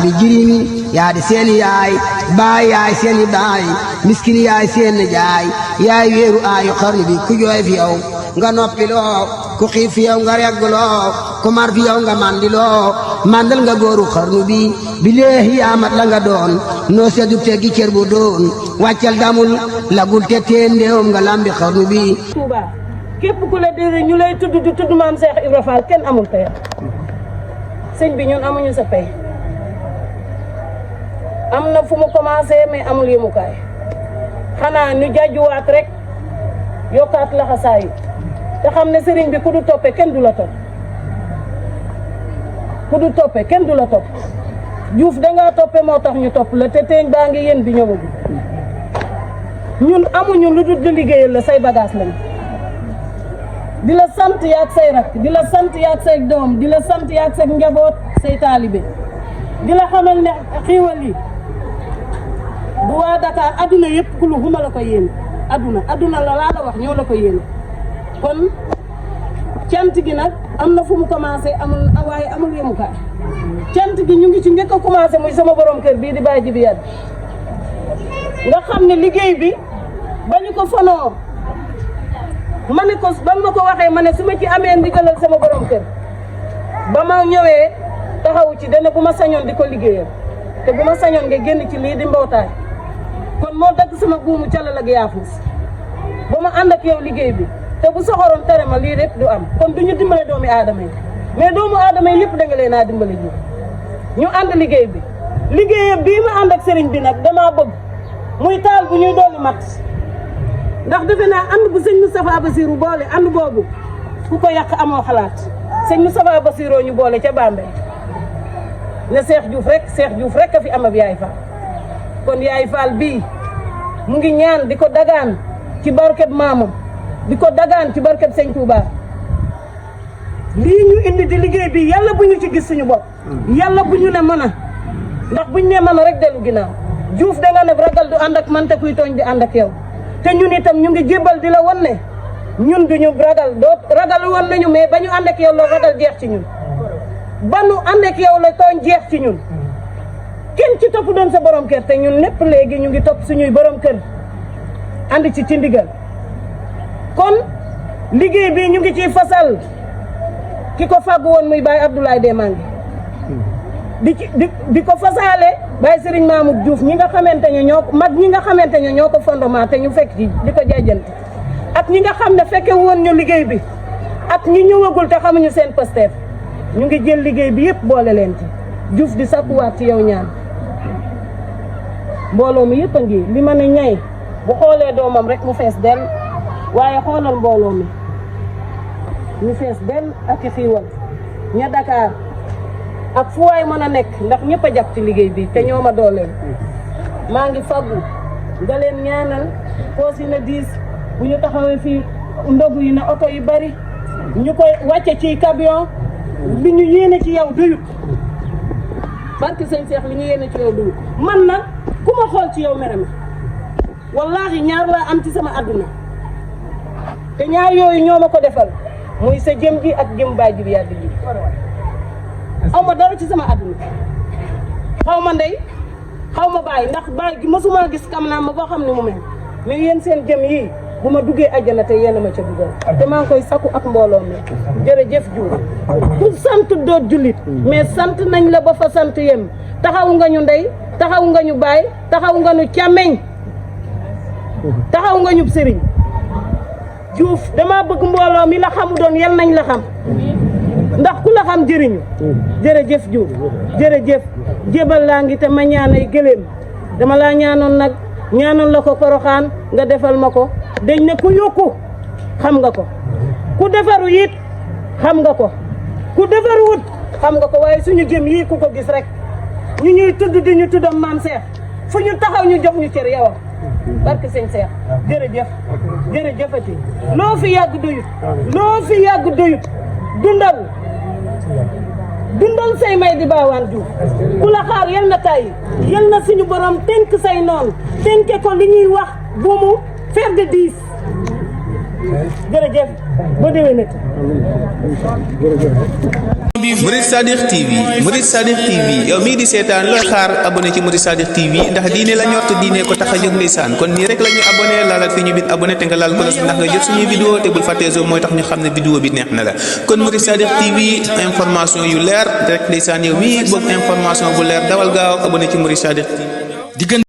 di jirimi yaa di seeni yaay baay yaay seeni baay miskin yaay seen jaay yaay weeru aayu xarnu bi ku jooy fi yow nga noppiloo ku xiif fi yow nga regguloo ku mar fi yow nga mandiloo mandal nga góoru xarnu bi bileehi yaa mat la nga doon noo seddu teggi cër bu doon wàccal damul lagul te teen ndeewum nga lambi xarnu bi Touba képp ku la dégg ñu lay tudd di tudd maam Cheikh Ibra Fall kenn amul pay sëñ bi ñun amuñu sa pay am na fu mu commencé mais amul yemukaay xanaa ñu jàjjuwaat rek yokkaat laxasaayu te xam ne sëriñ bi ku du toppe kenn du la topp ku du toppe kenn du la topp Diouf dangaa toppe moo tax ñu topp la te teeñ baa ngi yéen bi ñëwagu ñun amuñu lu dul di liggéeyal la say bagage lañu di la sant yaag say rak di la sant yaag say doom di la sant yaag say njaboot say taalibe di la xamal ne xiiwal yi bu waa Dakar adduna yëpp ku lu huma la ko yéene adduna la laa la wax ñoo la ko yéene kon cant gi nag am na fu mu commencé amul waaye amul yemukaay cant gi ñu ngi ci njëkk a commencé muy sama borom kër bii di Baye Jibi Yade nga xam ne liggéey bi ba ñu ko fonoo ma ne ko ba ma ko waxee ma ne su ma ci amee ndigalal sama borom kër ba ma ñëwee taxawu ci dana bu ma sañoon di ko liggéeyal te bu ma sañoon nga génn ci lii di mbootaay kon moo dagg sama buumu calal ak yaafus ba ma ànd ak yow liggéey bi te bu soxoroon tere ma lii rek du am kon du ñu dimbale doomi aadama yi mais doomu aadama yi lépp da nga leen a dimbale ñu ànd liggéey bi liggéeyam bii ma ànd ak sëriñ bi nag damaa bëgg muy taal bu ñuy dolli mat ndax defe naa ànd bu sëñ Moustapha Bassirou boole ànd boobu ku ko yàq amoo xalaat sëñ Moustapha Bassirou ñu boole ca Bambey ne Cheikh Diouf rek a fi am ab Yaay Fall kon Yaay Fall bii mu ngi ñaan di ko dagaan ci barkeb maamam di ko dagaan ci barkeb sëñ Touba lii ñu indi di liggéey bi yàlla bu ñu ci gis suñu bopp yàlla bu ñu ne mën a ndax buñ ne mën a rek dellu ginnaaw Diouf da nga ne ragal du ànd ak man te kuy tooñ di ànd ak yow te ñun itam ñu ngi jébbal di la wan ne ñun duñu ragal ragal woon nañu mais ba ñu ànd ak yow la ragal jeex ci ñun ba nu ànd ak yow la tooñ jeex ci ñun kenn ci topp doon sa borom kër te ñun lépp léegi ñu ngi topp suñuy borom kër ànd ci ndigal kon liggéey bi ñu ngi ciy fasal ki ko fàggu woon muy Baye Abdoulaye Demangue di ko fasaale Baye Serigne Mamoud Diouf ñi nga xamante ne ñi nga xamante ne ñoo ko fondement te ñu fekk ci di ko jaajante ak ñi nga xam ne fekke woon ñu liggéey bi ak ñi ñëwagul te xamuñu seen Pastef ñu ngi jël liggéey bi yëpp boole leen ci Diouf di sakkuwaat ci yow ñaan mbooloo mi yëpp a ngi li ma ne ñay bu xoolee doomam rek mu fees del waaye xoolal mbooloo mi ñu fees del ak i xiiwal ña Dakar ak fu waay mën a nekk ndax ñëpp a jàpp ci liggéey bi te ñoo ma dooleel maa ngi faggu nga leen ñaanal poos yi na diis bu ñu taxawee fii ndogu yi na oto yu bari ñu koy wàcce ci camion li ñu yéene ci yow doyut barke sëñ Cheikh li ñu yéene ci yow doyut man nag ku ma xool ci yow mere ma wallaahi ñaar laa am ci sama àdduna te ñaar yooyu ñoo ma ko defal muy sa jëm ji ak jëm Baye Jibi Yade ji xaw ma dara ci sama àdduna xaw ma ndey xaw ma Baye ndax Baye gi mosuma gis kam naa ma boo xam ne mu mel mais yéen seen jëm yii bu ma duggee àjjana te yéen a ma ca dugal te maa ngi koy sakku ak mbooloo mi jërëjëf Diouf ku sant doot jullit mais sant nañ la ba fa sant yem taxaw nga ñu ndey taxaw nga ñu Baye taxaw nga ñu càmmeñ taxaw nga ñu sëriñ Diouf dama bëgg mbooloo mi la xamu doon yal nañ la xam ndax ku la xam jëriñu jërëjëf Diouf jërëjëf jébal laa ngi te ma ñaanay gëléem dama laa ñaanoon nag ñaanoon la ko Poroxaan nga defal ma ko dañ ne ku yokku xam nga ko ku defaru it xam nga ko ku defaruwut xam nga ko waaye suñu jëm yii ku ko gis rek ñu ñuy tudd di ñu tuddam maam Cheikh fu ñu taxaw ñu jox ñu cër yow barke sëñ Cheikh jërëjëf jërëjëfati loo fi yàgg doyut loo fi yàgg doyut dundal say may di baawaan Diouf ku la xaar yal na tàyyi yal na suñu borom tënk say noonu tënke ko li ñuy wax bu mu faire de 10 jërëjëf ba déwénati. Murid Sadiq TV yow mii di seetaan looy xaar abonné ci Murid Sadiq TV ndax diine la ñor te diine ko tax a jóg ndeysaan kon nii rek la ñuy abonné laalal fi ñu bind abonné te nga laal ko ndax nga jot suñuy vidéo te bul fàttee zo mooy tax ñu xam ne vidéo bi neex na la kon Murid Sadiq TV information yu leer rek ndeysaan yow mii bëgg information bu leer dawal gaaw abonné ci Murid Sadiq TV.